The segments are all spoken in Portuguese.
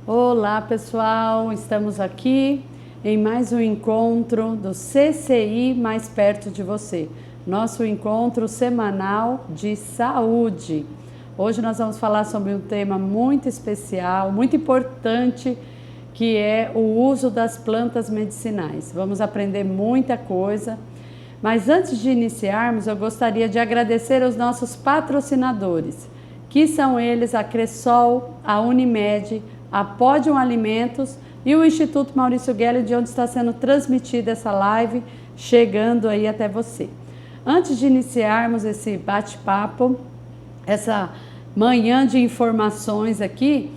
Olá pessoal, estamos aqui em mais um encontro do CCI Mais Perto de Você, nosso encontro semanal de saúde. Hoje nós vamos falar sobre um tema muito especial, muito importante, que é o uso das plantas medicinais. Vamos aprender muita coisa, mas antes de iniciarmos eu gostaria de agradecer aos nossos patrocinadores, que são eles a Cressol, a Unimed, a Podium Alimentos e o Instituto Maurício Guelli, de onde está sendo transmitida essa live, chegando aí até você. Antes de iniciarmos esse bate-papo, essa manhã de informações aqui,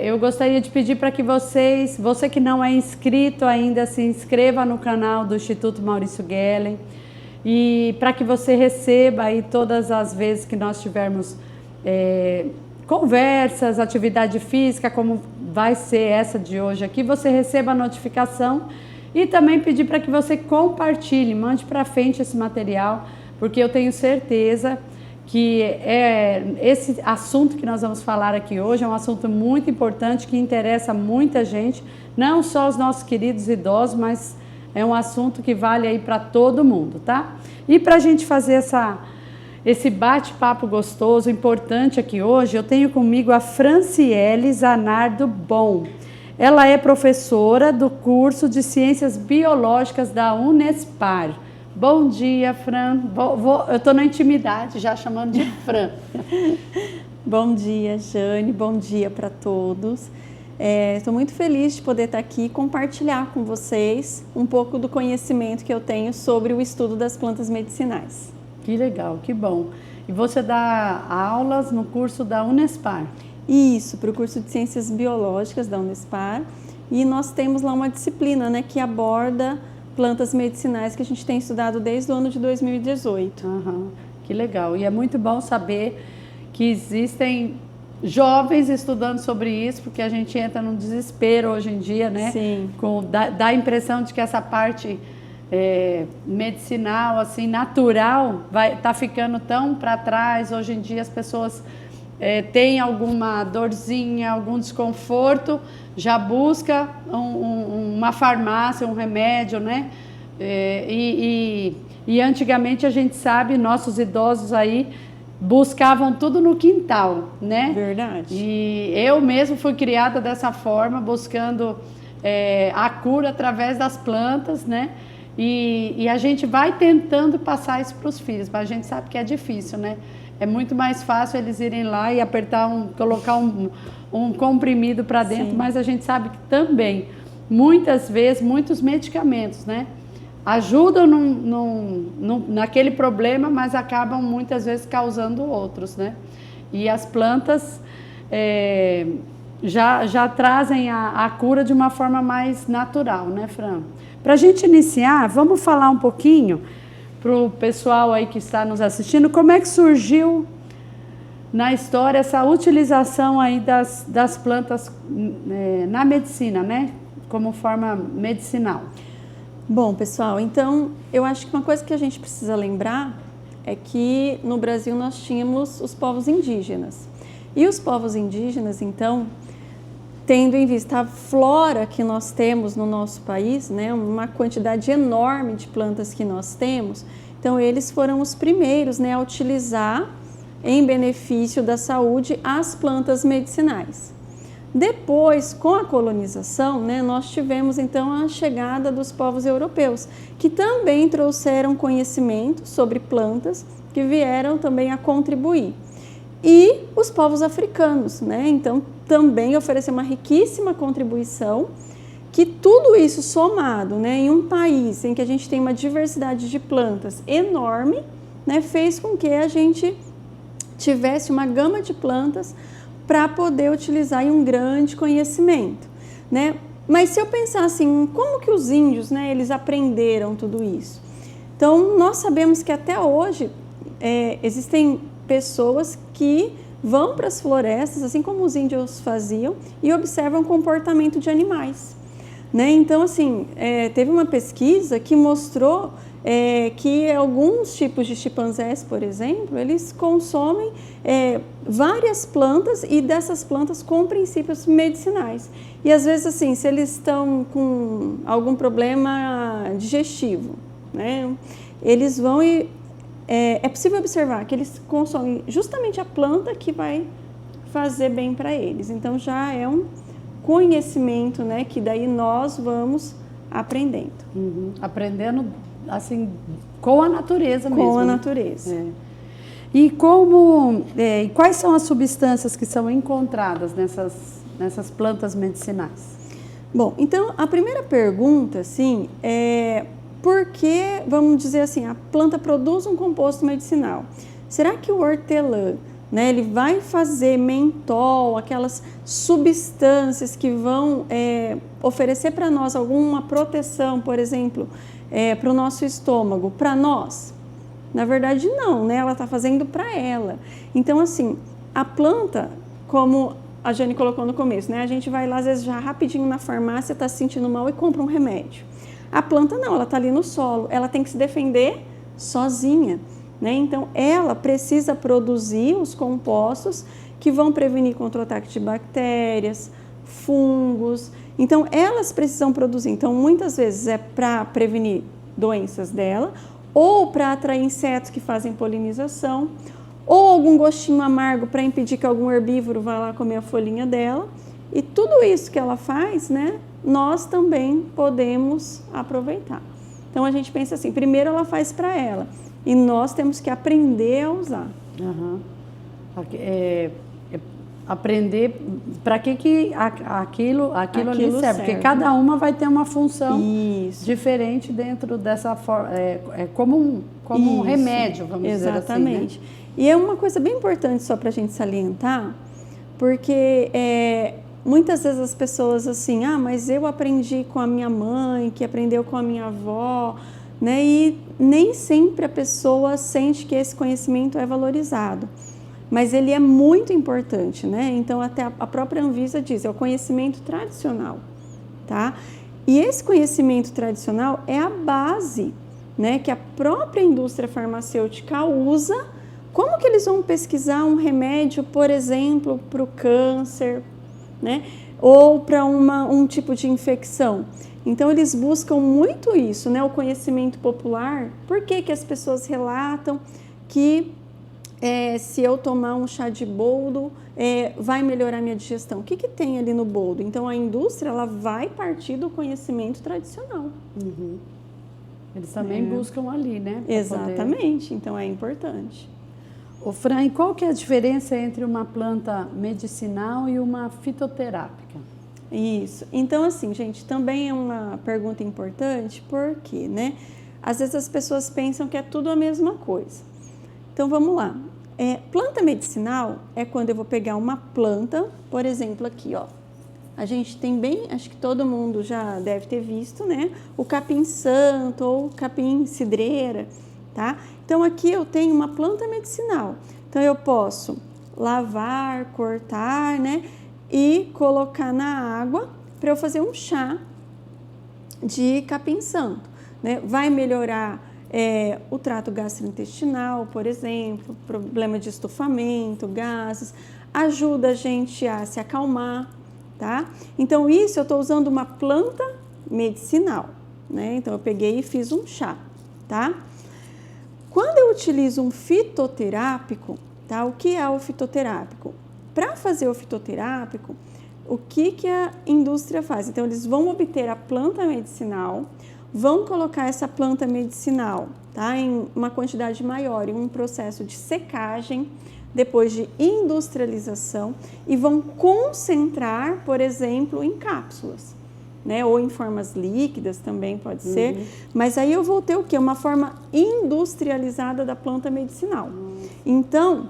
eu gostaria de pedir para que você que não é inscrito ainda, se inscreva no canal do Instituto Maurício Guelli, e para que você receba aí todas as vezes que nós tivermos conversas, atividade física, como vai ser essa de hoje aqui, você receba a notificação, e também pedir para que você compartilhe, mande para frente esse material, porque eu tenho certeza que esse assunto que nós vamos falar aqui hoje é um assunto muito importante, que interessa muita gente, não só os nossos queridos idosos, mas é um assunto que vale aí para todo mundo, tá? E para a gente fazer esse bate-papo gostoso, importante aqui hoje, eu tenho comigo a Franciele Zanardo Bom. Ela é professora do curso de Ciências Biológicas da Unespar. Bom dia, Fran. Eu estou na intimidade, já chamando de Fran. Bom dia, Jane. Bom dia para todos. Estou muito feliz de poder estar aqui e compartilhar com vocês um pouco do conhecimento que eu tenho sobre o estudo das plantas medicinais. Que legal, que bom. E você dá aulas no curso da Unespar? Isso, para o curso de Ciências Biológicas da Unespar. E nós temos lá uma disciplina, né, que aborda plantas medicinais que a gente tem estudado desde o ano de 2018. Que legal. E é muito bom saber que existem jovens estudando sobre isso, porque a gente entra num desespero hoje em dia, né? Sim. Dá a impressão de que essa parte medicinal, assim, natural, tá ficando tão para trás. Hoje em dia as pessoas têm alguma dorzinha, algum desconforto, já busca uma farmácia, um remédio, né? E antigamente a gente sabe, nossos idosos aí buscavam tudo no quintal, né? Verdade. E eu mesmo fui criada dessa forma, buscando a cura através das plantas, né? E a gente vai tentando passar isso para os filhos, mas a gente sabe que é difícil, né? É muito mais fácil eles irem lá e colocar um comprimido para dentro. Sim. Mas a gente sabe que também, muitas vezes, muitos medicamentos, né, ajudam naquele problema, mas acabam muitas vezes causando outros, né? E as plantas já trazem a cura de uma forma mais natural, né, Fran? Para a gente iniciar, vamos falar um pouquinho para o pessoal aí que está nos assistindo, como é que surgiu na história essa utilização aí das plantas na medicina, né? Como forma medicinal. Bom, pessoal, então eu acho que uma coisa que a gente precisa lembrar é que no Brasil nós tínhamos os povos indígenas. E os povos indígenas, então, tendo em vista a flora que nós temos no nosso país, né, uma quantidade enorme de plantas que nós temos, então eles foram os primeiros, né, a utilizar em benefício da saúde as plantas medicinais. Depois, com a colonização, né, nós tivemos então a chegada dos povos europeus, que também trouxeram conhecimento sobre plantas, que vieram também a contribuir. E os povos africanos, né? Então, também ofereceu uma riquíssima contribuição, que tudo isso somado, né, em um país em que a gente tem uma diversidade de plantas enorme, né, fez com que a gente tivesse uma gama de plantas para poder utilizar em um grande conhecimento, né? Mas se eu pensar assim, como que os índios, né, eles aprenderam tudo isso? Então, nós sabemos que até hoje existem pessoas que vão para as florestas, assim como os índios faziam, e observam o comportamento de animais, né? Então, assim, teve uma pesquisa que mostrou que alguns tipos de chimpanzés, por exemplo, eles consomem várias plantas e dessas plantas com princípios medicinais. E às vezes, assim, se eles estão com algum problema digestivo, né, eles vão e é possível observar que eles consomem justamente a planta que vai fazer bem para eles. Então já é um conhecimento, né, que daí nós vamos aprendendo. Aprendendo assim com a natureza mesmo. Com a natureza. E quais são as substâncias que são encontradas nessas plantas medicinais? Bom, então a primeira pergunta, assim, é por que, vamos dizer assim, a planta produz um composto medicinal? Será que o hortelã, né, ele vai fazer mentol, aquelas substâncias que vão oferecer para nós alguma proteção, por exemplo, para o nosso estômago, para nós? Na verdade, não, né? Ela está fazendo para ela. Então, assim, a planta, como a Jane colocou no começo, né? A gente vai lá, às vezes, já rapidinho na farmácia, está se sentindo mal e compra um remédio. A planta não, ela está ali no solo, ela tem que se defender sozinha, né? Então, ela precisa produzir os compostos que vão prevenir contra o ataque de bactérias, fungos. Então, elas precisam produzir. Então, muitas vezes é para prevenir doenças dela, ou para atrair insetos que fazem polinização, ou algum gostinho amargo para impedir que algum herbívoro vá lá comer a folhinha dela. E tudo isso que ela faz, né, nós também podemos aproveitar. Então, a gente pensa assim, primeiro ela faz para ela, e nós temos que aprender a usar. Aprender para que aquilo ali serve, porque cada uma vai ter uma função diferente dentro dessa forma, como um remédio, vamos dizer assim. Exatamente. Né? E é uma coisa bem importante só para a gente salientar, porque muitas vezes as pessoas assim, mas eu aprendi com a minha mãe, que aprendeu com a minha avó, né? E nem sempre a pessoa sente que esse conhecimento é valorizado. Mas ele é muito importante, né? Então, até a própria Anvisa diz, é o conhecimento tradicional, tá? E esse conhecimento tradicional é a base, né, que a própria indústria farmacêutica usa. Como que eles vão pesquisar um remédio, por exemplo, para o câncer, né? Ou para um tipo de infecção? Então, eles buscam muito isso, né? O conhecimento popular. Por que que as pessoas relatam que se eu tomar um chá de boldo, vai melhorar minha digestão? O que que tem ali no boldo? Então, a indústria ela vai partir do conhecimento tradicional. Eles também buscam ali, né? Exatamente, então é importante. Ô Fran, e qual que é a diferença entre uma planta medicinal e uma fitoterápica? Isso. Então, assim, gente, também é uma pergunta importante, porque, né? Às vezes as pessoas pensam que é tudo a mesma coisa. Então, vamos lá. Planta medicinal é quando eu vou pegar uma planta, por exemplo, aqui, ó. A gente tem acho que todo mundo já deve ter visto, né? O capim-santo ou capim-cidreira, tá? Então, aqui eu tenho uma planta medicinal. Então, eu posso lavar, cortar, né? E colocar na água para eu fazer um chá de capim-santo, né? Vai melhorar o trato gastrointestinal, por exemplo, problema de estufamento, gases, ajuda a gente a se acalmar, tá? Então, isso eu estou usando uma planta medicinal, né? Então, eu peguei e fiz um chá, tá? Quando eu utilizo um fitoterápico, tá? O que é o fitoterápico? Para fazer o fitoterápico, o que a indústria faz? Então, eles vão obter a planta medicinal, vão colocar essa planta medicinal, tá, em uma quantidade maior, em um processo de secagem, depois de industrialização, e vão concentrar, por exemplo, em cápsulas, né, ou em formas líquidas também pode ser, mas aí eu vou ter o quê? Uma forma industrializada da planta medicinal. Então,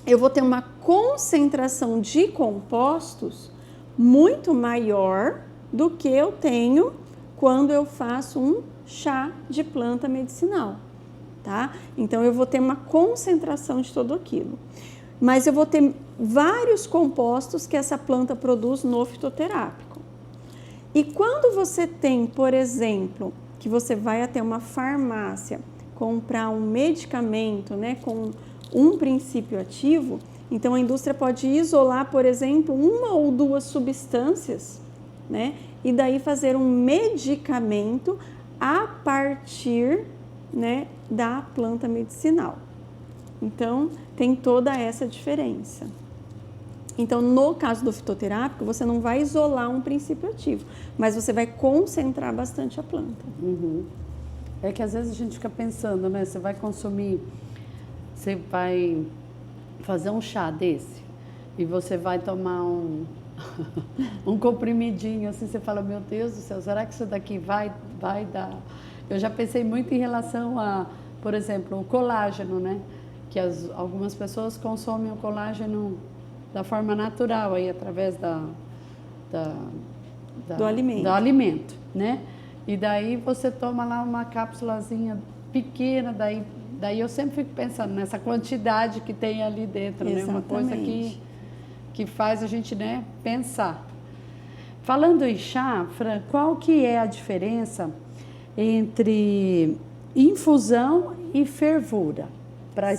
eu vou ter uma concentração de compostos muito maior do que eu tenho quando eu faço um chá de planta medicinal, tá? Então, eu vou ter uma concentração de tudo aquilo. Mas eu vou ter vários compostos que essa planta produz no fitoterápico. E quando você tem, por exemplo, que você vai até uma farmácia comprar um medicamento, né, com um princípio ativo, então a indústria pode isolar, por exemplo, uma ou duas substâncias, né, e daí fazer um medicamento a partir, né, da planta medicinal. Então, tem toda essa diferença. Então, no caso do fitoterápico, você não vai isolar um princípio ativo, mas você vai concentrar bastante a planta. Uhum. É que às vezes a gente fica pensando, né? Você vai consumir, você vai fazer um chá desse e você vai tomar um comprimidinho, assim, você fala, meu Deus do céu, será que isso daqui vai dar? Eu já pensei muito em relação a, por exemplo, o colágeno, né? Que algumas pessoas consomem o colágeno da forma natural, aí, através do alimento, né? E daí você toma lá uma cápsulazinha pequena, daí eu sempre fico pensando nessa quantidade que tem ali dentro, né? Uma coisa que faz a gente, né, pensar. Falando em chá, Fran, qual que é a diferença entre infusão e fervura? Para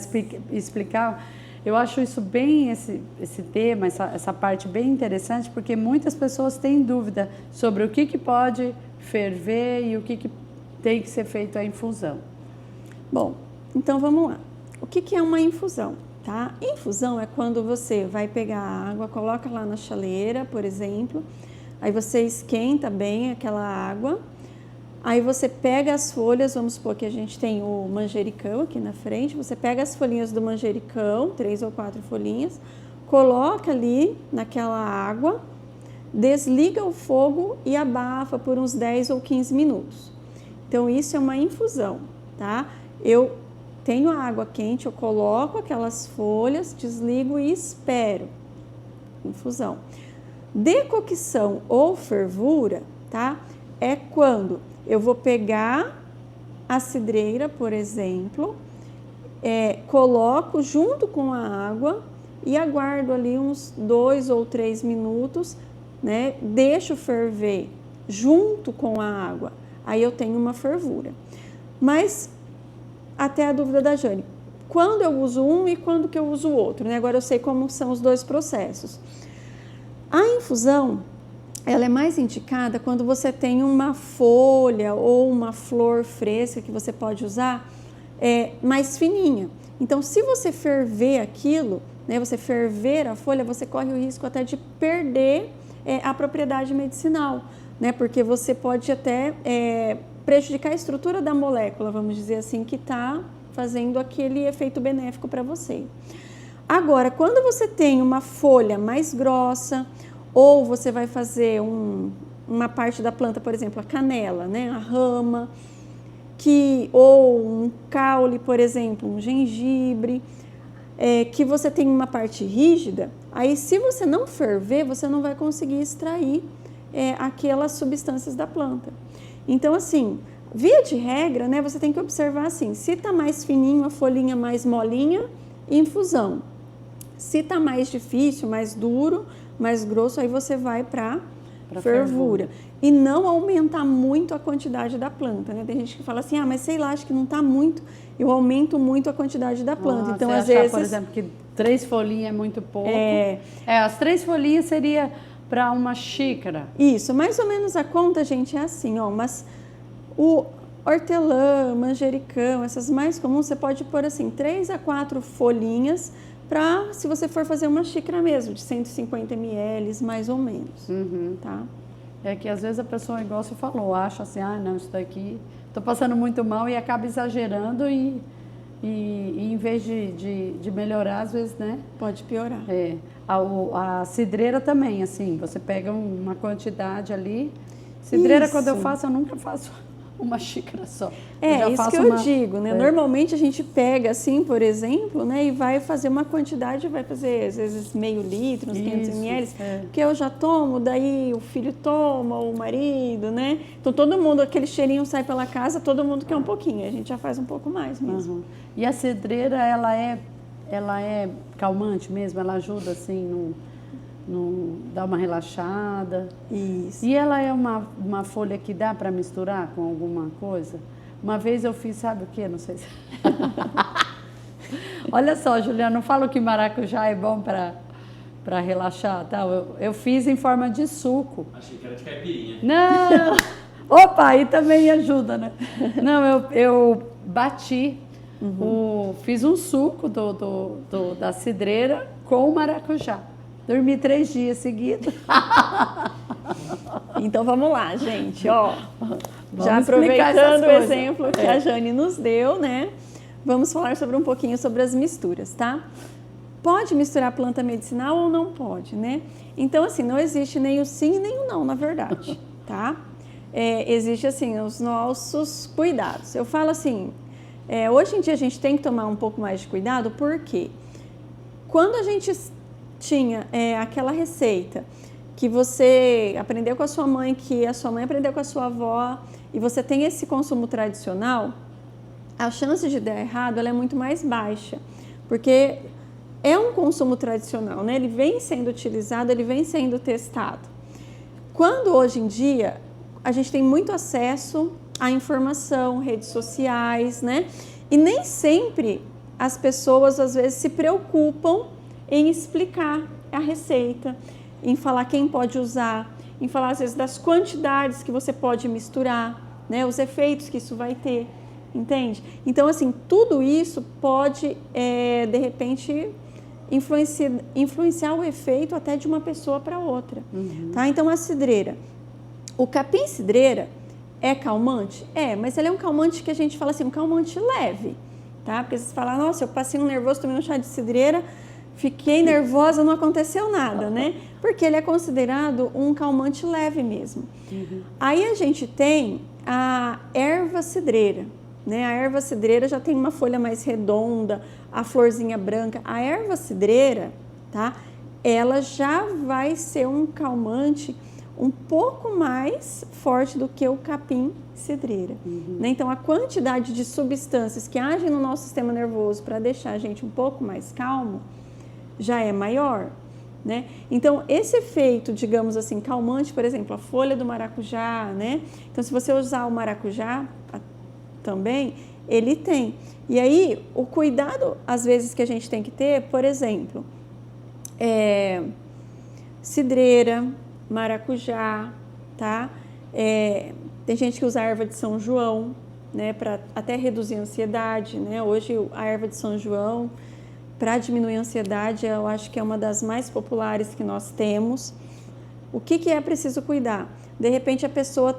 explicar, eu acho isso bem, esse tema, essa parte bem interessante, porque muitas pessoas têm dúvida sobre o que pode ferver e o que tem que ser feito a infusão. Bom, então vamos lá. O que é uma infusão? Tá? Infusão é quando você vai pegar a água, coloca lá na chaleira, por exemplo, aí você esquenta bem aquela água, aí você pega as folhas, vamos supor que a gente tem o manjericão aqui na frente, você pega as folhinhas do manjericão, 3 ou 4 folhinhas, coloca ali naquela água, desliga o fogo e abafa por uns 10 ou 15 minutos. Então, isso é uma infusão, tá? Eu tenho a água quente, eu coloco aquelas folhas, desligo e espero. Infusão. Decocção ou fervura, tá? É quando eu vou pegar a cidreira, por exemplo, coloco junto com a água e aguardo ali uns 2 ou 3 minutos, né? Deixo ferver junto com a água, aí eu tenho uma fervura. Mas, até a dúvida da Jane, quando eu uso um e quando que eu uso o outro, né? Agora eu sei como são os dois processos. A infusão, ela é mais indicada quando você tem uma folha ou uma flor fresca que você pode usar mais fininha. Então, se você ferver aquilo, né, você ferver a folha, você corre o risco até de perder a propriedade medicinal, né, porque você pode até prejudicar a estrutura da molécula, vamos dizer assim, que está fazendo aquele efeito benéfico para você. Agora, quando você tem uma folha mais grossa, ou você vai fazer uma parte da planta, por exemplo, a canela, né, a rama, ou um caule, por exemplo, um gengibre, que você tem uma parte rígida, aí se você não ferver, você não vai conseguir extrair aquelas substâncias da planta. Então, assim, via de regra, né, você tem que observar assim, se está mais fininho, a folhinha mais molinha, infusão. Se está mais difícil, mais duro, mais grosso, aí você vai para fervura. E não aumentar muito a quantidade da planta, né? Tem gente que fala assim, mas sei lá, acho que não está muito, eu aumento muito a quantidade da planta. Então, às vezes... por exemplo, que 3 folhinhas é muito pouco. As 3 folhinhas seria para uma xícara. Isso, mais ou menos a conta, gente, é assim, mas o hortelã, manjericão, essas mais comuns, você pode pôr assim, 3 a 4 folhinhas para, se você for fazer uma xícara mesmo, de 150 ml, mais ou menos, tá? É que às vezes a pessoa, igual você falou, acha assim, não, isso daqui, estou passando muito mal e acaba exagerando e em vez de melhorar, às vezes, né? Pode piorar. A cidreira também, assim, você pega uma quantidade ali. Cidreira, isso. Quando eu faço, eu nunca faço uma xícara só. Isso que eu digo, né? Normalmente a gente pega assim, por exemplo, né? E vai fazer uma quantidade, vai fazer às vezes meio litro, uns 500 ml, que eu já tomo, daí o filho toma, o marido, né? Então todo mundo, aquele cheirinho sai pela casa, todo mundo quer um pouquinho, a gente já faz um pouco mais mesmo. E a cidreira, ela é calmante mesmo? Ela ajuda assim dar uma relaxada. Isso. E ela é uma folha que dá para misturar com alguma coisa? Uma vez eu fiz, sabe o quê? Não sei se... Olha só, Juliana, não falo que maracujá é bom para relaxar, tá? Eu fiz em forma de suco. Achei que era de caipirinha. Não! Opa, aí também ajuda, né? Não, eu bati, fiz um suco da cidreira com maracujá. Dormi 3 dias seguidos. Então vamos lá, gente, ó. Vamos já explicar essas aproveitando o coisas. exemplo que a Jane nos deu, né? Vamos falar sobre um pouquinho sobre as misturas, tá? Pode misturar planta medicinal ou não pode, né? Então, assim, não existe nem o sim nem o não, na verdade, tá? Existe, assim, os nossos cuidados. Eu falo assim, hoje em dia a gente tem que tomar um pouco mais de cuidado, porque quando a gente tinha aquela receita que você aprendeu com a sua mãe, que a sua mãe aprendeu com a sua avó, e você tem esse consumo tradicional, a chance de dar errado ela é muito mais baixa, porque é um consumo tradicional, né? Ele vem sendo utilizado, ele vem sendo testado. Quando hoje em dia a gente tem muito acesso à informação, redes sociais, né? E nem sempre as pessoas às vezes se preocupam em explicar a receita, em falar quem pode usar, em falar às vezes das quantidades que você pode misturar, né? Os efeitos que isso vai ter. Entende? Então, assim, tudo isso pode, de repente, influenciar o efeito até de uma pessoa para outra. Tá? Então, a cidreira. O capim-cidreira é calmante? Mas ele é um calmante que a gente fala assim, um calmante leve. Tá? Porque você fala, nossa, eu passei um nervoso, tomei um chá de cidreira, fiquei nervosa, não aconteceu nada, né? Porque ele é considerado um calmante leve mesmo. Aí a gente tem a erva cidreira. Né? A erva cidreira já tem uma folha mais redonda, a florzinha branca. A erva cidreira, tá? Ela já vai ser um calmante um pouco mais forte do que o capim cidreira. Né? Então, a quantidade de substâncias que agem no nosso sistema nervoso para deixar a gente um pouco mais calmo já é maior. Né? Então, esse efeito, digamos assim, calmante, por exemplo, a folha do maracujá, né? Então, se você usar o maracujá também, ele tem. E aí, o cuidado, às vezes, que a gente tem que ter, por exemplo, cidreira, maracujá, tá? Tem gente que usa a erva de São João, né, para até reduzir a ansiedade, né? Hoje, a erva de São João, para diminuir a ansiedade, eu acho que é uma das mais populares que nós temos. O que é preciso cuidar? De repente, a pessoa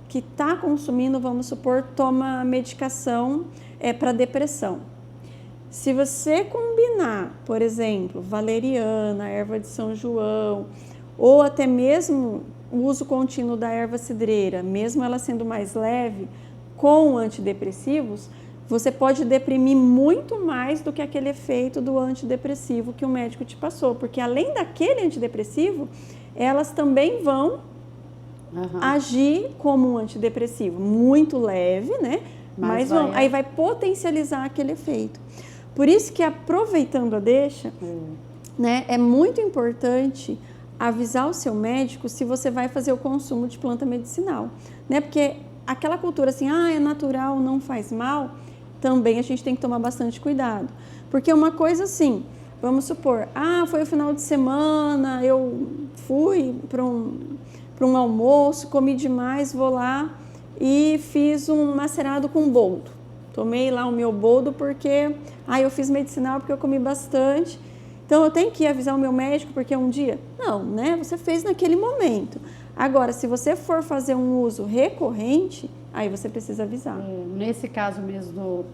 que está consumindo, vamos supor, toma medicação para depressão. Se você combinar, por exemplo, valeriana, erva de São João, ou até mesmo o uso contínuo da erva cidreira, mesmo ela sendo mais leve, com antidepressivos, você pode deprimir muito mais do que aquele efeito do antidepressivo que o médico te passou, porque além daquele antidepressivo, elas também vão agir como um antidepressivo, muito leve, né? Mas aí vai potencializar aquele efeito. Por isso que, aproveitando a deixa, né, é muito importante avisar o seu médico se você vai fazer o consumo de planta medicinal, né? Porque aquela cultura assim, é natural, não faz mal, também a gente tem que tomar bastante cuidado. Porque uma coisa assim, vamos supor, foi o final de semana, eu fui para um almoço, comi demais, vou lá e fiz um macerado com boldo. Tomei lá o meu boldo porque, eu fiz medicinal porque eu comi bastante. Então, eu tenho que avisar o meu médico porque um dia... Não, né? Você fez naquele momento. Agora, se você for fazer um uso recorrente, aí você precisa avisar. Nesse caso mesmo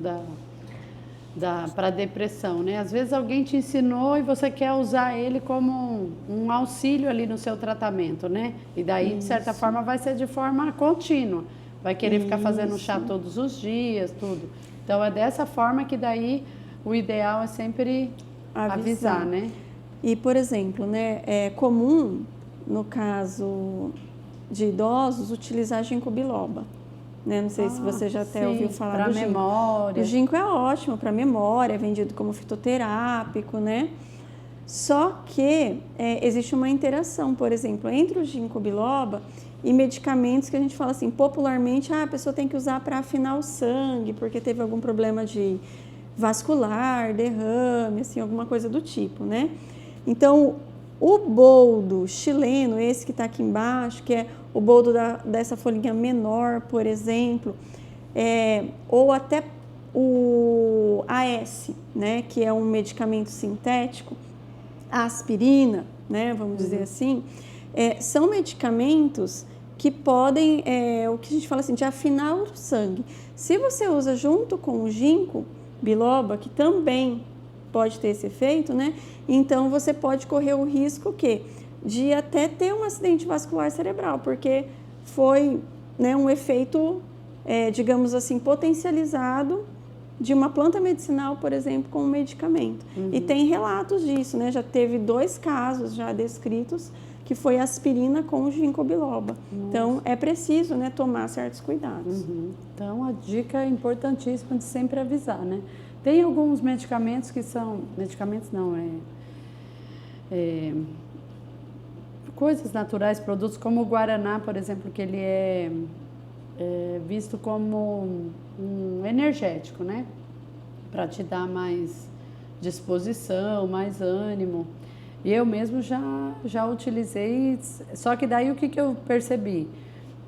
para depressão, né? Às vezes alguém te ensinou e você quer usar ele como um auxílio ali no seu tratamento, né? E daí, de certa forma, vai ser de forma contínua. Vai querer ficar fazendo chá todos os dias, tudo. Então, é dessa forma que daí o ideal é sempre avisar, né? E, por exemplo, né, é comum, no caso de idosos, utilizar ginkgo biloba. Né? Não sei se você já até ouviu falar do ginkgo. Memória. O ginkgo é ótimo para memória, é vendido como fitoterápico, né? Só que existe uma interação, por exemplo, entre o ginkgo biloba e medicamentos que a gente fala assim, popularmente, a pessoa tem que usar para afinar o sangue, porque teve algum problema de vascular, derrame, assim, alguma coisa do tipo, né? Então, o boldo chileno, esse que está aqui embaixo, que é o boldo dessa folhinha menor, por exemplo, ou até o AS, né, que é um medicamento sintético, a aspirina, né, vamos dizer assim, são medicamentos que podem, o que a gente fala assim, de afinar o sangue. Se você usa junto com o ginkgo biloba, que também pode ter esse efeito, né, então você pode correr o risco de até ter um acidente vascular cerebral, porque foi, né, um efeito, digamos assim, potencializado de uma planta medicinal, por exemplo, com um medicamento. E tem relatos disso, né? Já teve 2 casos já descritos, que foi aspirina com ginkgo biloba. Nossa. Então, é preciso, né, tomar certos cuidados. Então, a dica é importantíssima de sempre avisar, né? Tem alguns medicamentos que são... Medicamentos não, coisas naturais, produtos como o guaraná, por exemplo, que ele é visto como um energético, né? Para te dar mais disposição, mais ânimo. E eu mesmo já utilizei, só que daí o que eu percebi?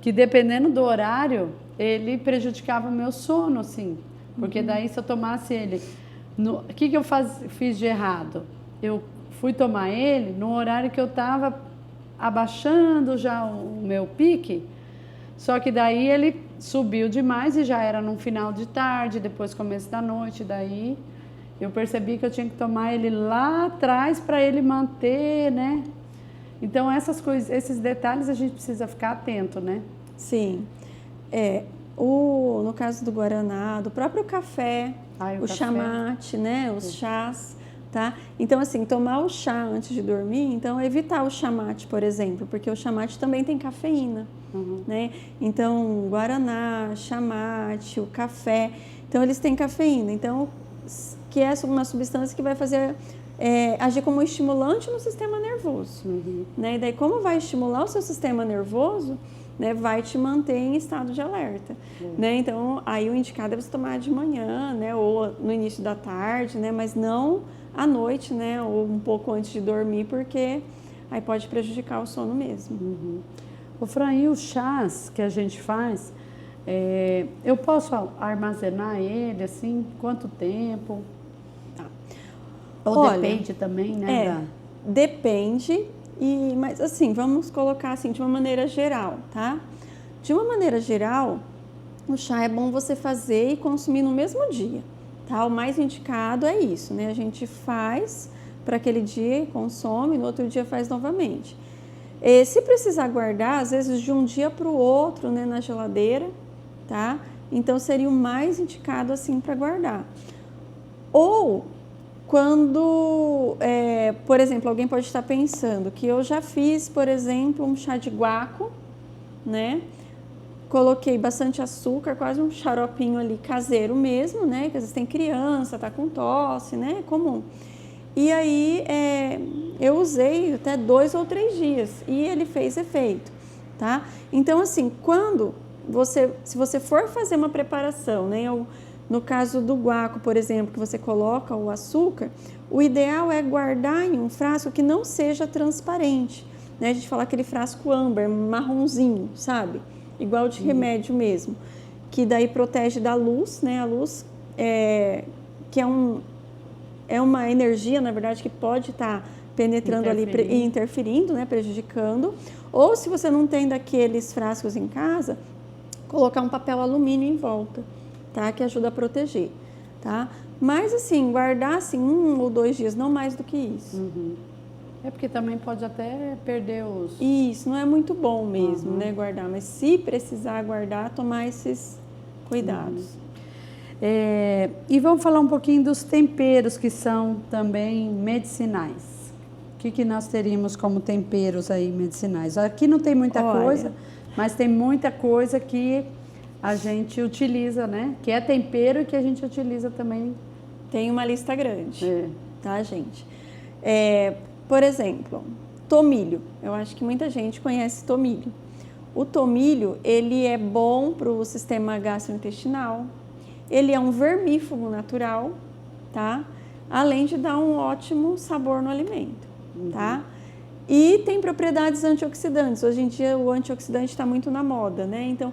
Que dependendo do horário, ele prejudicava o meu sono, assim. Porque daí se eu tomasse ele... O que eu fiz de errado? Eu fui tomar ele no horário que eu estava abaixando já o meu pique, só que daí ele subiu demais e já era no final de tarde, depois começo da noite, daí eu percebi que eu tinha que tomar ele lá atrás para ele manter, né? Então essas coisas, esses detalhes a gente precisa ficar atento, né? Sim. No caso do guaraná, do próprio café, o chamate, né? Os chás. Tá? Então, assim, tomar o chá antes de dormir, então evitar o chamate, por exemplo, porque o chamate também tem cafeína, né? Então, guaraná, chamate, o café, então eles têm cafeína, então, que é uma substância que vai fazer, agir como um estimulante no sistema nervoso, né? E daí, como vai estimular o seu sistema nervoso, né, vai te manter em estado de alerta, né? Então, aí o indicado é você tomar de manhã, né, ou no início da tarde, né, mas não à noite, né, ou um pouco antes de dormir, porque aí pode prejudicar o sono mesmo. O Fran, e os chás que a gente faz, eu posso armazenar ele, assim, quanto tempo? Ou olha, depende também, né? Depende, mas assim, vamos colocar assim, de uma maneira geral, tá? De uma maneira geral, o chá é bom você fazer e consumir no mesmo dia. Tá? O mais indicado é isso, né? A gente faz para aquele dia, consome, no outro dia faz novamente. Se precisar guardar, às vezes de um dia para o outro, né, na geladeira, tá? Então seria o mais indicado assim para guardar. Ou quando, por exemplo, alguém pode estar pensando que eu já fiz, por exemplo, um chá de guaco, né? Coloquei bastante açúcar, quase um xaropinho ali caseiro mesmo, né? Que às vezes tem criança, tá com tosse, né? É comum. E aí eu usei até 2 ou 3 dias e ele fez efeito, tá? Então, assim, se você for fazer uma preparação, né? No caso do guaco, por exemplo, que você coloca o açúcar, o ideal é guardar em um frasco que não seja transparente, né? A gente fala aquele frasco âmbar, marronzinho, sabe? Igual de remédio mesmo, que daí protege da luz, né? A luz que é uma energia, na verdade, que pode estar penetrando ali e interferindo, né? Prejudicando. Ou se você não tem daqueles frascos em casa, colocar um papel alumínio em volta, tá? Que ajuda a proteger, tá? Mas assim, guardar assim 1 ou 2 dias, não mais do que isso. É porque também pode até perder os... Isso, não é muito bom mesmo, né, guardar. Mas se precisar guardar, tomar esses cuidados. E vamos falar um pouquinho dos temperos que são também medicinais. O que nós teríamos como temperos aí medicinais? Aqui não tem muita coisa, mas tem muita coisa que a gente utiliza, né? Que é tempero e que a gente utiliza também. Tem uma lista grande, tá, gente? Por exemplo, tomilho. Eu acho que muita gente conhece tomilho. O tomilho, ele é bom para o sistema gastrointestinal, ele é um vermífugo natural, tá? Além de dar um ótimo sabor no alimento, tá? E tem propriedades antioxidantes. Hoje em dia o antioxidante está muito na moda, né? Então,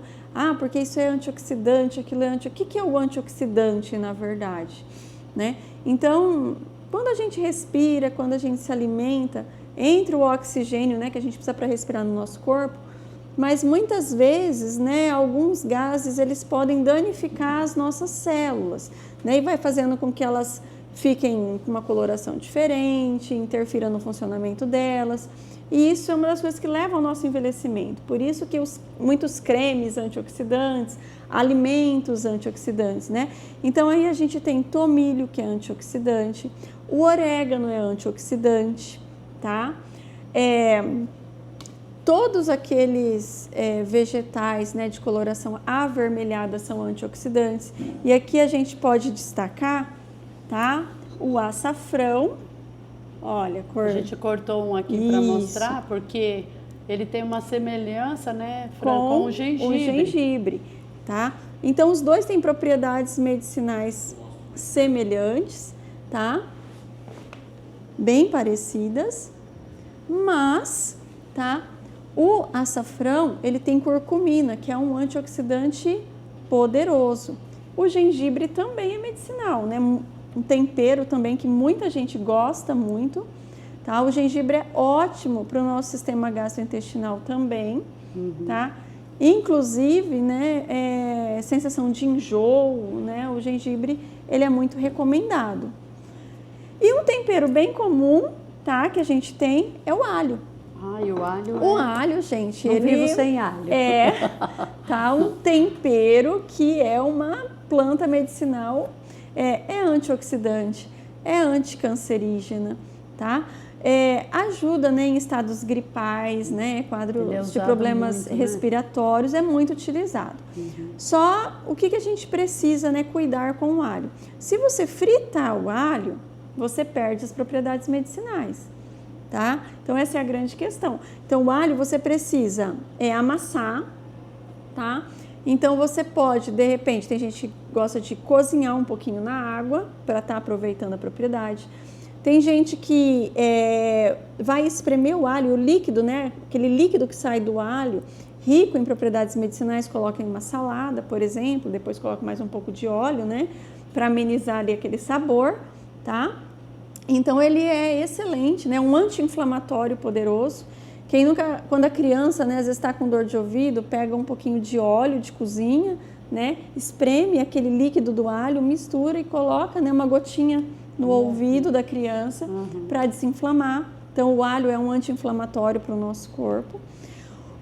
porque isso é antioxidante, aquilo é antioxidante. O que é o antioxidante, na verdade? Né? Então, quando a gente respira, quando a gente se alimenta, entra o oxigênio, né, que a gente precisa para respirar no nosso corpo, mas muitas vezes, né, alguns gases, eles podem danificar as nossas células, né, e vai fazendo com que elas fiquem com uma coloração diferente, interfira no funcionamento delas, e isso é uma das coisas que leva ao nosso envelhecimento. Por isso que muitos cremes antioxidantes, alimentos antioxidantes, né? Então aí a gente tem tomilho, que é antioxidante, o orégano é antioxidante, tá? Todos aqueles vegetais, né, de coloração avermelhada são antioxidantes. E aqui a gente pode destacar, tá? O açafrão, olha, a gente cortou um aqui para mostrar, porque ele tem uma semelhança, né, com o gengibre. O gengibre, tá? Então os dois têm propriedades medicinais semelhantes, tá? Bem parecidas, mas, tá? O açafrão, ele tem curcumina, que é um antioxidante poderoso. O gengibre também é medicinal, né? Um tempero também que muita gente gosta muito, tá? O gengibre é ótimo para o nosso sistema gastrointestinal também, tá? Inclusive, né, sensação de enjoo, né? O gengibre, ele é muito recomendado. E um tempero bem comum, tá? Que a gente tem é o alho. E o alho O alho, gente, não vivo sem alho. Tá, um tempero que é uma planta medicinal, é antioxidante, é anticancerígena, tá? Ajuda, né, em estados gripais, né, quadros de problemas muito, respiratórios, né? É muito utilizado. Só o que a gente precisa, né, cuidar com o alho. Se você fritar o alho, você perde as propriedades medicinais. Tá? Então essa é a grande questão. Então o alho você precisa amassar, tá? Então você pode, de repente, tem gente que gosta de cozinhar um pouquinho na água para estar aproveitando a propriedade. Tem gente que vai espremer o alho, o líquido, né? Aquele líquido que sai do alho, rico em propriedades medicinais, coloca em uma salada, por exemplo, depois coloca mais um pouco de óleo, né? Para amenizar ali aquele sabor, tá? Então ele é excelente, né? Um anti-inflamatório poderoso. Quem nunca, quando a criança, né, às vezes está com dor de ouvido, pega um pouquinho de óleo de cozinha, né? Espreme aquele líquido do alho, mistura e coloca, né, uma gotinha no ouvido da criança para desinflamar. Então o alho é um anti-inflamatório para o nosso corpo.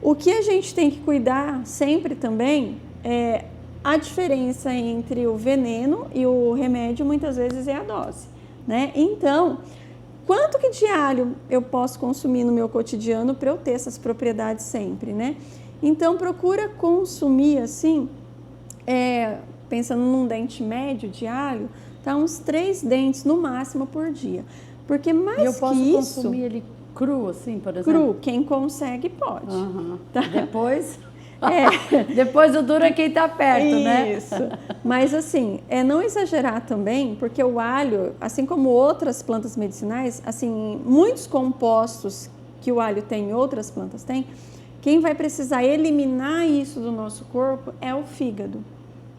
O que a gente tem que cuidar sempre também é a diferença entre o veneno e o remédio, muitas vezes é a dose. Né? Então, quanto que de alho eu posso consumir no meu cotidiano para eu ter essas propriedades sempre, né? Então, procura consumir assim, pensando num dente médio de alho, tá? Uns 3 dentes no máximo por dia. Porque mais que isso... eu posso consumir ele cru, assim, por exemplo? Cru, quem consegue pode. Tá? Depois... Depois o duro é quem está perto, né? Isso. Mas assim, não exagerar também, porque o alho, assim como outras plantas medicinais, assim, muitos compostos que o alho tem e outras plantas têm, quem vai precisar eliminar isso do nosso corpo é o fígado,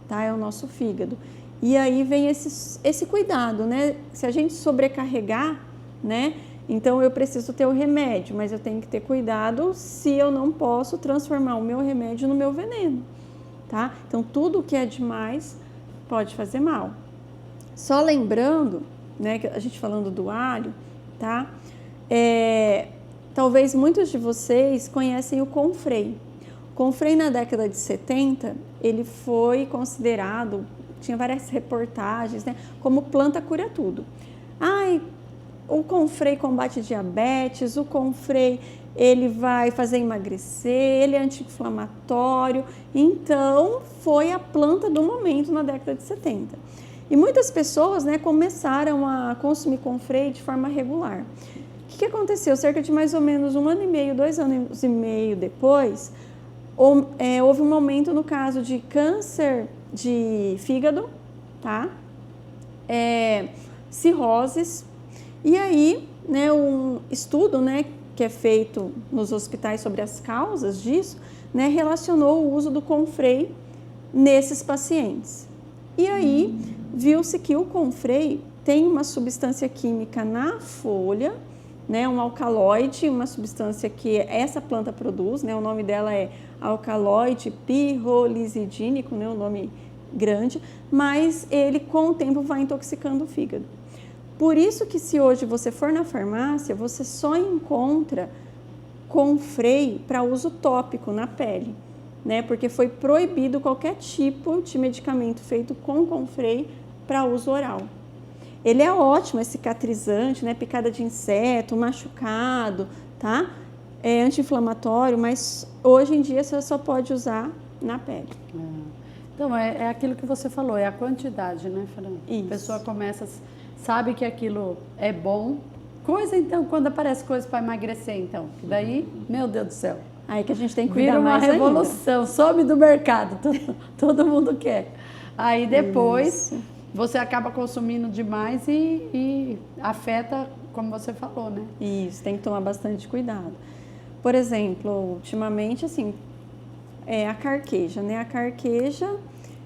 tá? É o nosso fígado. E aí vem esse cuidado, né? Se a gente sobrecarregar, né? Então eu preciso ter o remédio, mas eu tenho que ter cuidado se eu não posso transformar o meu remédio no meu veneno, tá? Então tudo que é demais pode fazer mal. Só lembrando, né, que a gente falando do alho, tá? Talvez muitos de vocês conhecem o confrei. O confrei na década de 70, ele foi considerado, tinha várias reportagens, né, como planta cura tudo. O confrei combate diabetes, o confrei ele vai fazer emagrecer, ele é anti-inflamatório. Então, foi a planta do momento na década de 70. E muitas pessoas, né, começaram a consumir Comfrey de forma regular. O que aconteceu? Cerca de mais ou menos 1 ano e meio, 2 anos e meio depois, houve um aumento no caso de câncer de fígado, tá? Cirroses. E aí, né, um estudo, né, que é feito nos hospitais sobre as causas disso, né, relacionou o uso do Comfrey nesses pacientes. E aí, viu-se que o Comfrey tem uma substância química na folha, né, um alcaloide, uma substância que essa planta produz, né, o nome dela é alcaloide pirrolizidínico, né, um nome grande, mas ele com o tempo vai intoxicando o fígado. Por isso que se hoje você for na farmácia, você só encontra Comfrey para uso tópico na pele, né, porque foi proibido qualquer tipo de medicamento feito com Comfrey para uso oral. Ele é ótimo, é cicatrizante, né? Picada de inseto, machucado, tá? É anti-inflamatório, mas hoje em dia você só pode usar na pele. Então, é aquilo que você falou, é a quantidade, né, Fran? Isso. A pessoa começa, sabe que aquilo é bom. Coisa, então, quando aparece coisa para emagrecer, então, daí, meu Deus do céu. Aí que a gente tem que cuidar vira uma mais revolução, ainda. Some do mercado, todo mundo quer. Aí depois... Isso. Você acaba consumindo demais e afeta, como você falou, né? Isso, tem que tomar bastante cuidado. Por exemplo, ultimamente, assim, a carqueja, né? A carqueja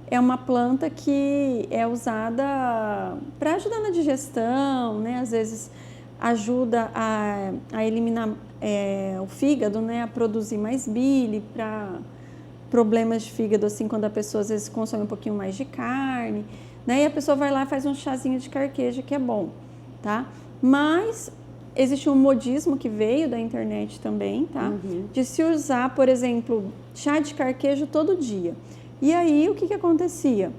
é uma planta que é usada para ajudar na digestão, né? Às vezes ajuda a eliminar o fígado, né? A produzir mais bile para problemas de fígado, assim, quando a pessoa às vezes consome um pouquinho mais de carne. Né? E a pessoa vai lá e faz um chazinho de carqueja, que é bom, tá? Mas existe um modismo que veio da internet também, tá? De se usar, por exemplo, chá de carqueja todo dia. E aí, o que acontecia?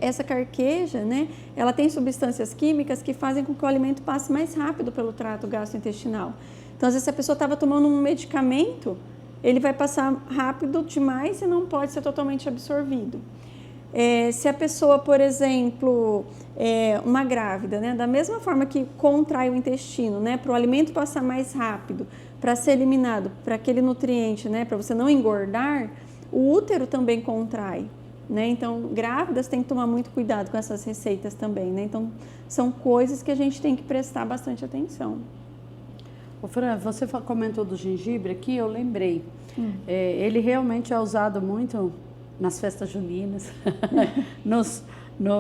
Essa carqueja, né? Ela tem substâncias químicas que fazem com que o alimento passe mais rápido pelo trato gastrointestinal. Então, às vezes, se a pessoa estava tomando um medicamento, ele vai passar rápido demais e não pode ser totalmente absorvido. Se a pessoa, por exemplo, uma grávida, né, da mesma forma que contrai o intestino, né, para o alimento passar mais rápido, para ser eliminado, para aquele nutriente, né, para você não engordar, o útero também contrai, né? Então, grávidas têm que tomar muito cuidado com essas receitas também, né? Então, são coisas que a gente tem que prestar bastante atenção. Ô Fran, você comentou do gengibre aqui, eu lembrei. Ele realmente é usado muito nas festas juninas,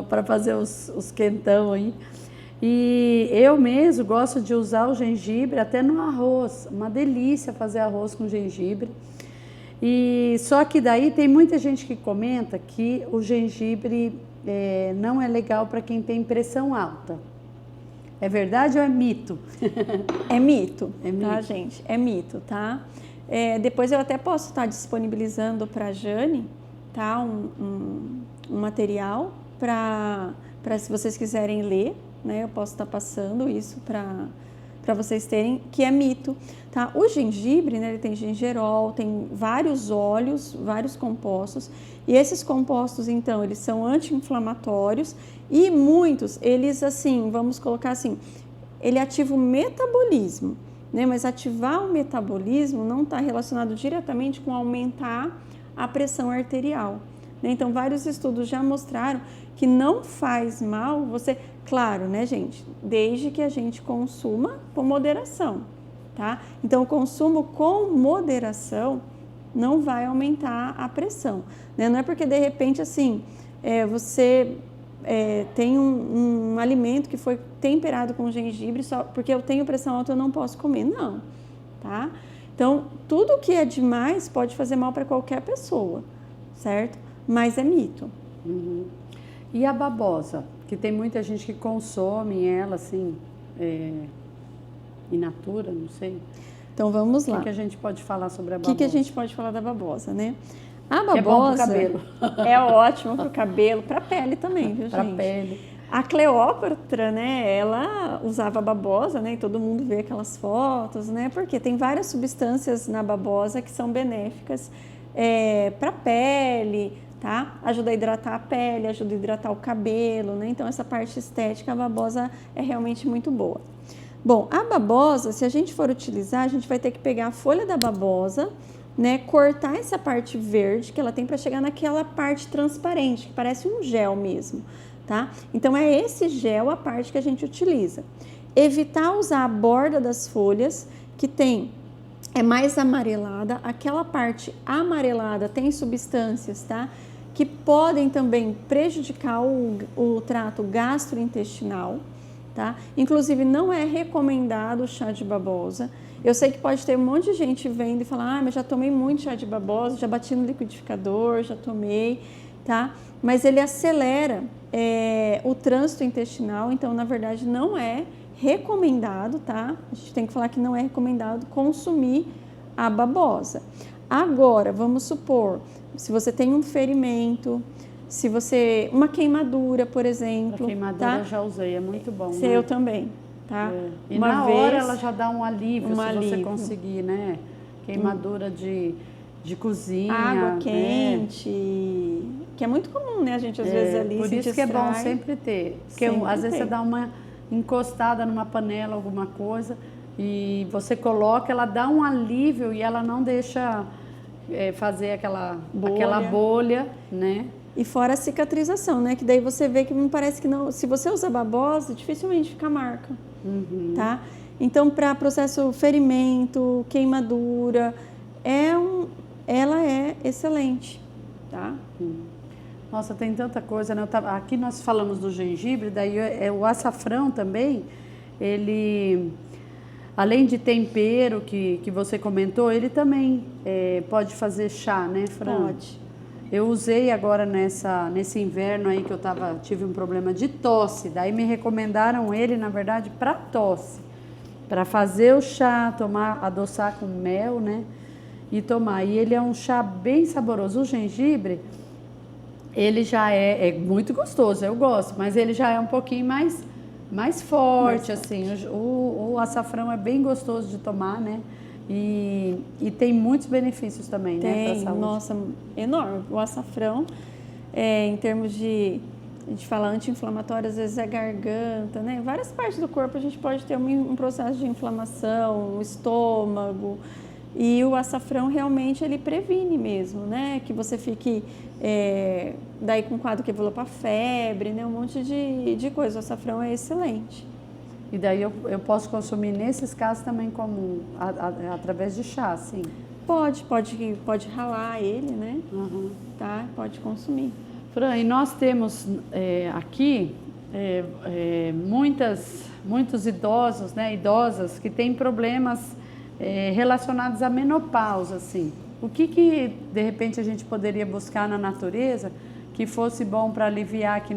para fazer os quentão aí. E eu mesmo gosto de usar o gengibre até no arroz, uma delícia fazer arroz com gengibre. E só que daí tem muita gente que comenta que o gengibre não é legal para quem tem pressão alta. É verdade ou é mito? É mito, É mito. Tá, gente? É mito, tá? Depois eu até posso estar disponibilizando para a Jane, tá? Um material para se vocês quiserem ler, né? Eu posso estar passando isso para vocês terem, que é mito, tá? O gengibre, né? Ele tem gingerol, tem vários óleos, vários compostos, e esses compostos, então, eles são anti-inflamatórios e muitos, eles, assim, vamos colocar assim, ele ativa o metabolismo, né? Mas ativar o metabolismo não está relacionado diretamente com aumentar a pressão arterial, né? Então, vários estudos já mostraram que não faz mal você, claro, né, gente, desde que a gente consuma com moderação, tá? Então, o consumo com moderação não vai aumentar a pressão, né? Não é porque, de repente, assim, você tem um alimento que foi temperado com gengibre, só porque eu tenho pressão alta eu não posso comer, não, tá? Então, tudo que é demais pode fazer mal para qualquer pessoa, certo? Mas é mito. E a babosa? Que tem muita gente que consome ela, assim, in natura, não sei. Então, vamos lá. O que a gente pode falar sobre a babosa? O que a gente pode falar da babosa, né? A babosa é bom pro cabelo. É ótimo para o cabelo, para a pele também, viu, gente? Para a pele. A Cleópatra, né, ela usava babosa, né, e todo mundo vê aquelas fotos, né, porque tem várias substâncias na babosa que são benéficas para a pele, tá? Ajuda a hidratar a pele, ajuda a hidratar o cabelo, né? Então essa parte estética, a babosa é realmente muito boa. Bom, a babosa, se a gente for utilizar, a gente vai ter que pegar a folha da babosa, né? Cortar essa parte verde que ela tem para chegar naquela parte transparente, que parece um gel mesmo, tá? Então é esse gel a parte que a gente utiliza. Evitar usar a borda das folhas, que é mais amarelada. Aquela parte amarelada tem substâncias, tá? Que podem também prejudicar o trato gastrointestinal, tá? Inclusive, não é recomendado o chá de babosa. Eu sei que pode ter um monte de gente vendo e falar, mas já tomei muito chá de babosa, já bati no liquidificador, já tomei, tá? Mas ele acelera o trânsito intestinal, então, na verdade, não é recomendado, tá? A gente tem que falar que não é recomendado consumir a babosa. Agora, vamos supor, se você tem um ferimento, uma queimadura, por exemplo. A queimadura tá? eu já usei, é muito bom. Né? Eu também, tá? E na hora ela já dá um alívio, você conseguir, né? Queimadura de cozinha. Água quente, que é muito comum, né? A gente às vezes ali por se isso distrai. que é bom sempre ter. Porque às vezes você dá uma encostada numa panela, alguma coisa, e você coloca, ela dá um alívio e ela não deixa fazer aquela bolha, né? E fora a cicatrização, né? Que daí você vê que me parece que não. Se você usa babosa, dificilmente fica marca, tá? Então, para processo ferimento, queimadura, ela é excelente, tá? Nossa, tem tanta coisa, né? Aqui nós falamos do gengibre, daí o açafrão também, ele, além de tempero que você comentou, ele também pode fazer chá, né, Fran? Pode. Eu usei agora nesse inverno aí que eu tive um problema de tosse, daí me recomendaram ele, na verdade, para tosse, para fazer o chá, adoçar com mel, né, e tomar. E ele é um chá bem saboroso. O gengibre, ele já é muito gostoso, eu gosto, mas ele já é um pouquinho mais forte, assim. O açafrão é bem gostoso de tomar, né? E tem muitos benefícios também, né, para a saúde. Nossa, enorme. O açafrão, em termos de, a gente fala anti-inflamatório, às vezes é garganta, né? Várias partes do corpo a gente pode ter um processo de inflamação, um estômago. E o açafrão realmente ele previne mesmo, né? Que você fique daí com quadro que evolua para febre, né? Um monte de coisa. O açafrão é excelente. E daí eu posso consumir nesses casos também como através de chá, sim? Pode ralar ele, né? Tá? Pode consumir. Fran, e nós temos aqui muitos idosos, né? Idosas que têm problemas relacionados à menopausa, assim. O que de repente a gente poderia buscar na natureza que fosse bom para aliviar, que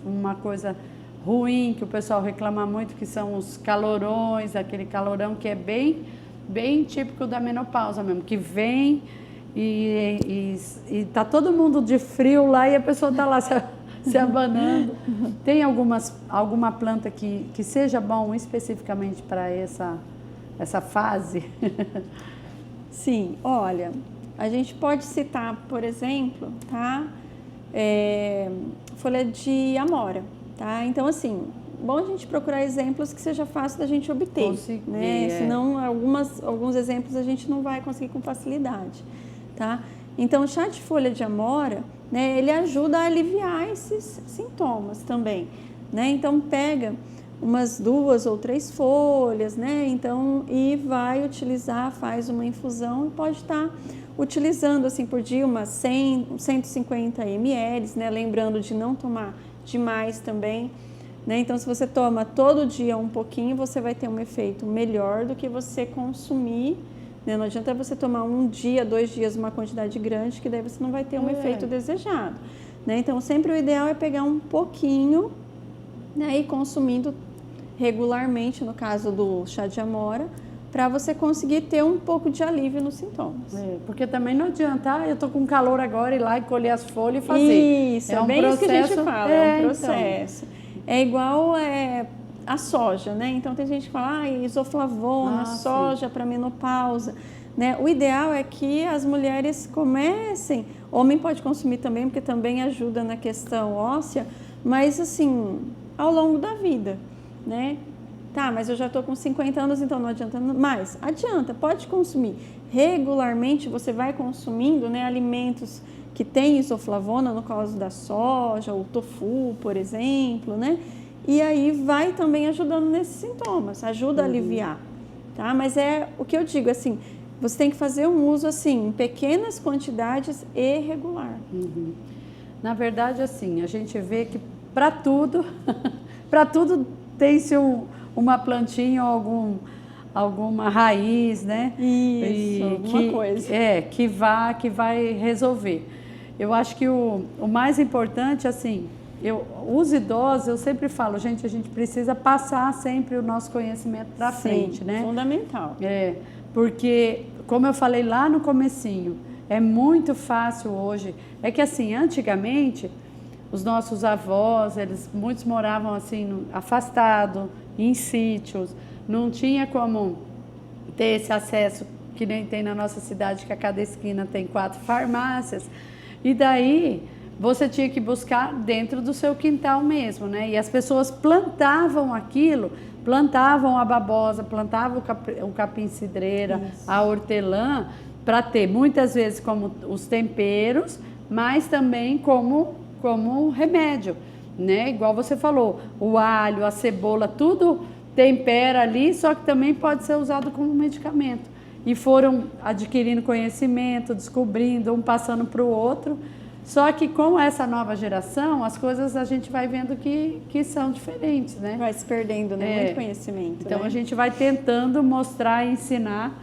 uma coisa ruim, que o pessoal reclama muito, que são os calorões, aquele calorão que é bem típico da menopausa mesmo, que vem e tá todo mundo de frio lá e a pessoa tá lá se abanando. Tem alguma planta que seja bom especificamente para essa fase? Sim, olha, a gente pode citar, por exemplo, tá? Folha de amora, tá? Então, assim, bom a gente procurar exemplos que seja fácil da gente obter, né? Senão, alguns exemplos a gente não vai conseguir com facilidade, tá? Então, o chá de folha de amora, né? Ele ajuda a aliviar esses sintomas também, né? Então, pega umas 2 ou 3 folhas, né? Então, e vai utilizar, faz uma infusão e pode estar utilizando assim por dia umas 150 ml, né? Lembrando de não tomar demais também, né? Então, se você toma todo dia um pouquinho, você vai ter um efeito melhor do que você consumir, né? Não adianta você tomar 1 dia, 2 dias uma quantidade grande, que daí você não vai ter um efeito desejado, né? Então, sempre o ideal é pegar um pouquinho, né? E consumindo regularmente, no caso do chá de amora, para você conseguir ter um pouco de alívio nos sintomas. Porque também não adianta, eu tô com calor agora, ir lá e colher as folhas e fazer. Isso, é bem processo, isso que a gente fala, é um processo. Então. É igual a soja, né? Então tem gente que fala, isoflavona, soja para menopausa, né? O ideal é que as mulheres comecem, homem pode consumir também, porque também ajuda na questão óssea, mas assim, ao longo da vida, né? Tá, mas eu já estou com 50 anos, então não adianta mais. Adianta, pode consumir. Regularmente você vai consumindo, né, alimentos que têm isoflavona, no caso da soja, o tofu, por exemplo, né? E aí vai também ajudando nesses sintomas, ajuda a aliviar, tá? Mas é o que eu digo, assim, você tem que fazer um uso, assim, em pequenas quantidades e regular. Na verdade, assim, a gente vê que para tudo, para tudo tem-se uma plantinha ou alguma raiz, né? Isso, alguma coisa. Que vai resolver. Eu acho que o mais importante, assim, os idosos, eu sempre falo, gente, a gente precisa passar sempre o nosso conhecimento para frente, né? Fundamental. Porque, como eu falei lá no comecinho, é muito fácil hoje. É que assim, antigamente, os nossos avós, muitos moravam assim, afastado, em sítios, não tinha como ter esse acesso que nem tem na nossa cidade, que a cada esquina tem 4 farmácias. E daí você tinha que buscar dentro do seu quintal mesmo, né? E as pessoas plantavam aquilo, plantavam a babosa, plantavam o capim-cidreira, a hortelã, para ter muitas vezes como os temperos, mas também como remédio, né? Igual você falou, o alho, a cebola, tudo tempera ali, só que também pode ser usado como medicamento. E foram adquirindo conhecimento, descobrindo, um passando para o outro. Só que com essa nova geração, as coisas a gente vai vendo que são diferentes, né? Vai se perdendo, né? Muito conhecimento. Então, né? A gente vai tentando mostrar e ensinar,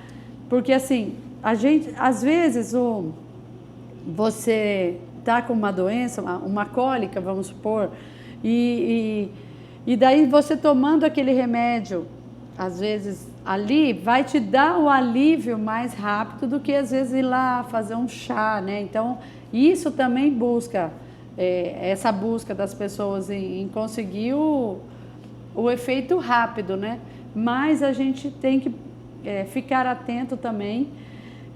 porque assim, a gente, às vezes, você tá com uma doença, uma cólica, vamos supor, e daí você tomando aquele remédio, às vezes ali, vai te dar o alívio mais rápido do que às vezes ir lá fazer um chá, né? Então, isso também busca, essa busca das pessoas em conseguir o efeito rápido, né? Mas a gente tem que ficar atento também,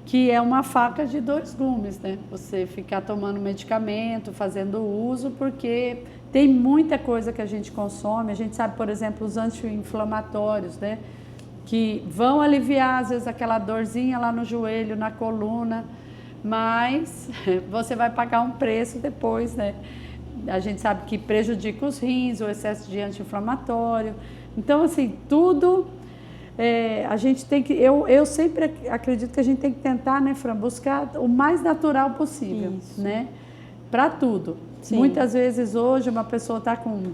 que é uma faca de 2 gumes, né? Você ficar tomando medicamento, fazendo uso, porque tem muita coisa que a gente consome. A gente sabe, por exemplo, os anti-inflamatórios, né? Que vão aliviar, às vezes, aquela dorzinha lá no joelho, na coluna, mas você vai pagar um preço depois, né? A gente sabe que prejudica os rins, o excesso de anti-inflamatório. Então, assim, tudo a gente tem que... Eu sempre acredito que a gente tem que tentar, né, Fran, buscar o mais natural possível, né? Para tudo. Sim. Muitas vezes hoje uma pessoa está com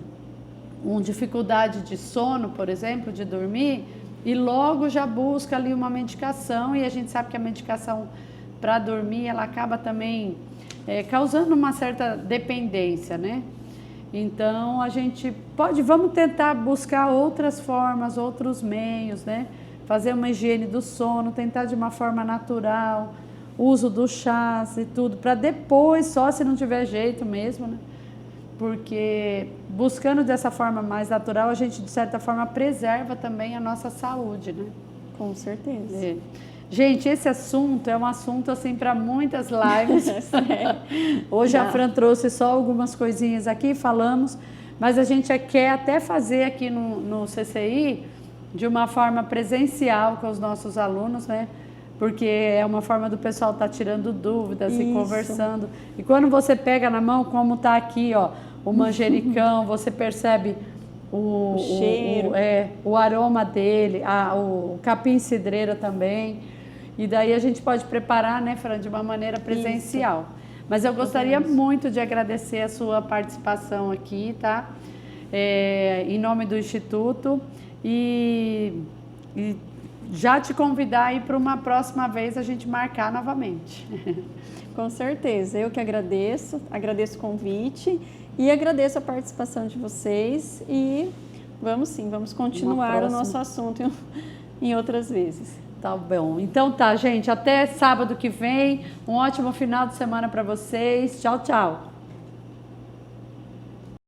dificuldade de sono, por exemplo, de dormir, e logo já busca ali uma medicação, e a gente sabe que a medicação para dormir, ela acaba também causando uma certa dependência, né? Então, vamos tentar buscar outras formas, outros meios, né? Fazer uma higiene do sono, tentar de uma forma natural, uso dos chás e tudo, para depois, só se não tiver jeito mesmo, né? Porque buscando dessa forma mais natural, a gente, de certa forma, preserva também a nossa saúde, né? Com certeza. Gente, esse assunto é um assunto assim para muitas lives. Hoje a Fran trouxe só algumas coisinhas aqui, falamos, mas a gente quer até fazer aqui no CCI de uma forma presencial com os nossos alunos, né? Porque é uma forma do pessoal estar tirando dúvidas e conversando. E quando você pega na mão, como está aqui, ó, o manjericão, você percebe o cheiro, o aroma dele, o capim-cidreira também. E daí a gente pode preparar, né, Fran, de uma maneira presencial. Mas eu gostaria muito de agradecer a sua participação aqui, tá? Em nome do Instituto. E já te convidar aí para uma próxima vez a gente marcar novamente. Com certeza, eu que agradeço o convite e agradeço a participação de vocês e vamos continuar o nosso assunto em outras vezes. Tá bom, então tá, gente, até sábado que vem, um ótimo final de semana para vocês, tchau, tchau.